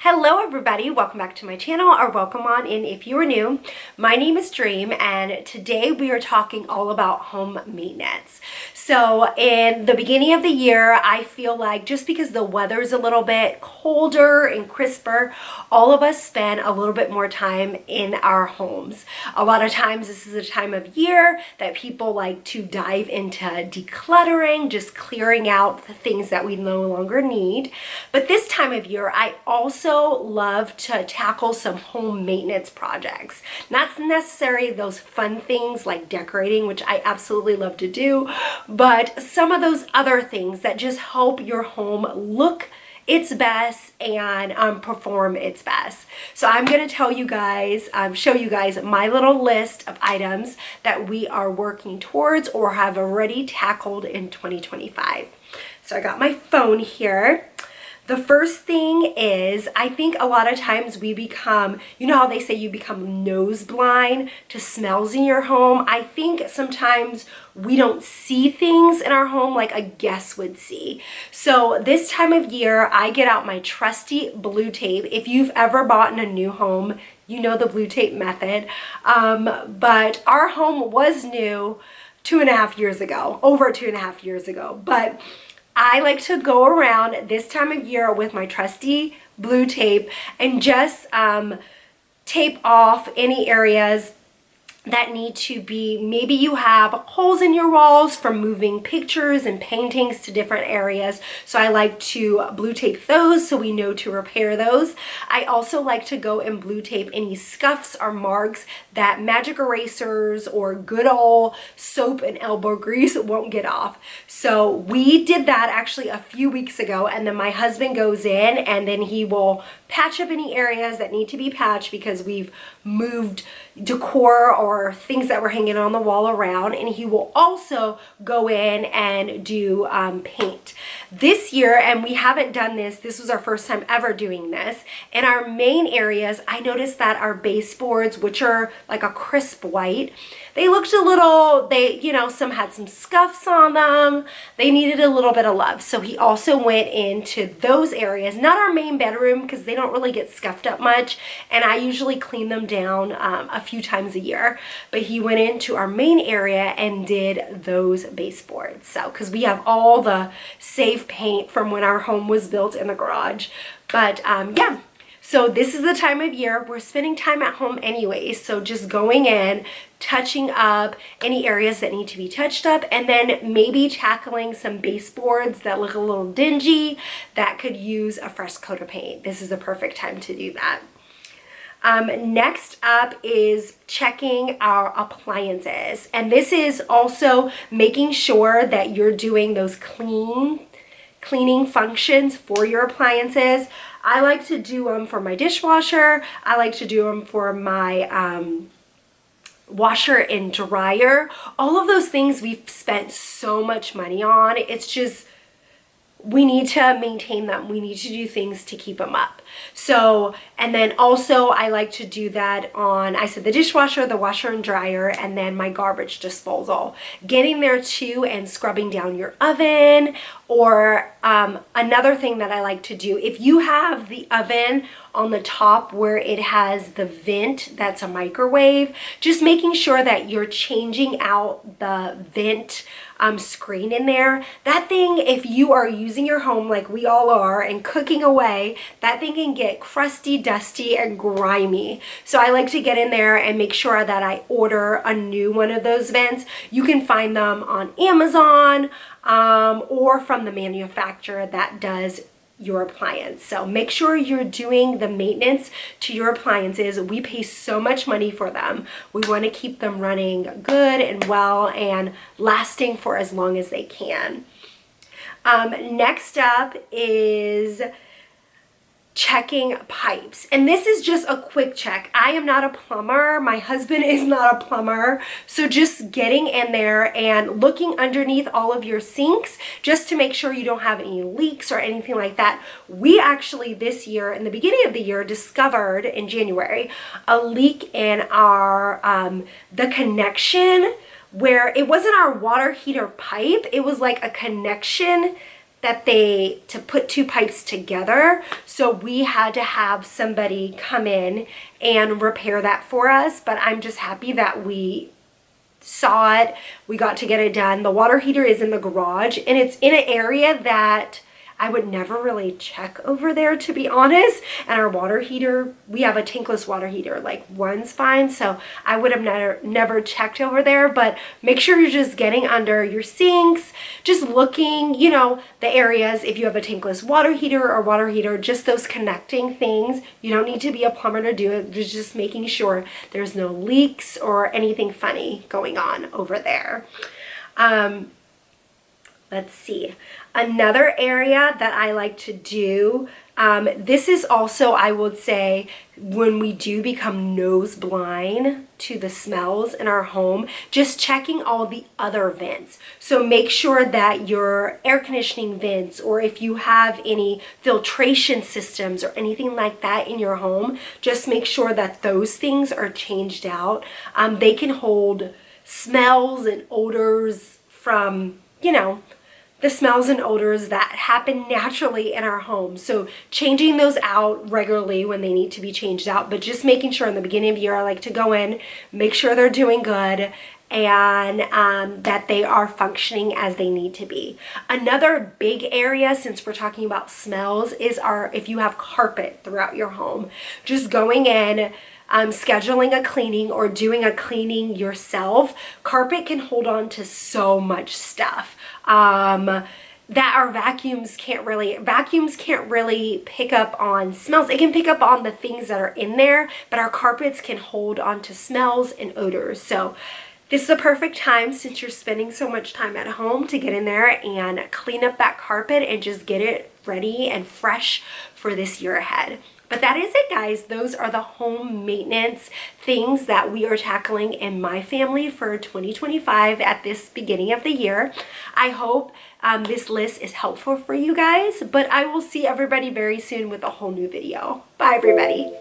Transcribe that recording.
Hello everybody, welcome back to my channel, or welcome on in if you are new. My name is Dream and today we are talking all about home maintenance. So in the beginning of the year, I feel like just because the weather is a little bit colder and crisper, all of us spend a little bit more time in our homes. A lot of times this is a time of year that people like to dive into decluttering, just clearing out the things that we no longer need. But this time of year, I also love to tackle some home maintenance projects. Not necessarily those fun things like decorating, which I absolutely love to do, but some of those other things that just help your home look its best and perform its best. So I'm going to tell you guys, show you guys my little list of items that we are working towards or have already tackled in 2025. So I got my phone here. The first thing is, I think a lot of times we become, you know how they say you become nose blind to smells in your home? I think sometimes we don't see things in our home like a guest would see. So this time of year, I get out my trusty blue tape. If you've ever bought in a new home, you know the blue tape method. But our home was new 2.5 years ago, over 2.5 years ago. But I like to go around this time of year with my trusty blue tape and just tape off any areas that need to be, maybe you have holes in your walls from moving pictures and paintings to different areas. So I like to blue tape those so we know to repair those. I also like to go and blue tape any scuffs or marks that magic erasers or good old soap and elbow grease won't get off. So we did that actually a few weeks ago, and then my husband goes in and then he will patch up any areas that need to be patched because we've moved decor or things that were hanging on the wall around, and he will also go in and do paint. This year, and we haven't done this was our first time ever doing this, in our main areas, I noticed that our baseboards, which are like a crisp white, they looked a little, some had some scuffs on them. They needed a little bit of love. So he also went into those areas, not our main bedroom because they don't really get scuffed up much. And I usually clean them down a few times a year. But he went into our main area and did those baseboards. So, because we have all the safe paint from when our home was built in the garage. But yeah. So this is the time of year we're spending time at home anyway. So just going in, touching up any areas that need to be touched up, and then maybe tackling some baseboards that look a little dingy that could use a fresh coat of paint. This is the perfect time to do that. Next up is checking our appliances. And this is also making sure that you're doing those cleaning functions for your appliances. I like to do them for my dishwasher. I like to do them for my washer and dryer. All of those things we've spent so much money on. It's just, we need to maintain them. We need to do things to keep them up. So, and then also I like to do that on, I said the dishwasher, the washer and dryer, and then my garbage disposal. Getting there too and scrubbing down your oven, or another thing that I like to do, if you have the oven on the top where it has the vent that's a microwave, just making sure that you're changing out the vent screen in there. That thing, if you are using your home like we all are and cooking away, that thing can get crusty, dusty, and grimy. So I like to get in there and make sure that I order a new one of those vents. You can find them on Amazon or from the manufacturer that does your appliance. So make sure you're doing the maintenance to your appliances. We pay so much money for them. We want to keep them running good and well and lasting for as long as they can. Next up is checking pipes. And this is just a quick check. I am not a plumber. My husband is not a plumber. So just getting in there and looking underneath all of your sinks just to make sure you don't have any leaks or anything like that. We actually this year, in the beginning of the year, discovered in January a leak in our, the connection where it wasn't our water heater pipe. It was like a connection to put two pipes together. So we had to have somebody come in and repair that for us. But I'm just happy that we saw it. We got to get it done. The water heater is in the garage, and it's in an area that I would never really check over there, to be honest. And our water heater, we have a tankless water heater, like one's fine. So I would have never checked over there, but make sure you're just getting under your sinks, just looking, you know, the areas. If you have a tankless water heater, just those connecting things. You don't need to be a plumber to do it. Just making sure there's no leaks or anything funny going on over there. Let's see. Another area that I like to do, this is also, I would say, when we do become nose blind to the smells in our home, just checking all the other vents. So make sure that your air conditioning vents, or if you have any filtration systems or anything like that in your home, just make sure that those things are changed out. They can hold smells and odors from, you know, the smells and odors that happen naturally in our home. So changing those out regularly when they need to be changed out, but just making sure in the beginning of the year, I like to go in, make sure they're doing good, and that they are functioning as they need to be. Another big area, since we're talking about smells, is if you have carpet throughout your home, just going in, scheduling a cleaning or doing a cleaning yourself. Carpet can hold on to so much stuff that our vacuums can't really pick up on smells. It can pick up on the things that are in there, but our carpets can hold on to smells and odors. So this is a perfect time, since you're spending so much time at home, to get in there and clean up that carpet and just get it ready and fresh for this year ahead. But that is it, guys. Those are the home maintenance things that we are tackling in my family for 2025 at this beginning of the year. I hope this list is helpful for you guys, but I will see everybody very soon with a whole new video. Bye, everybody.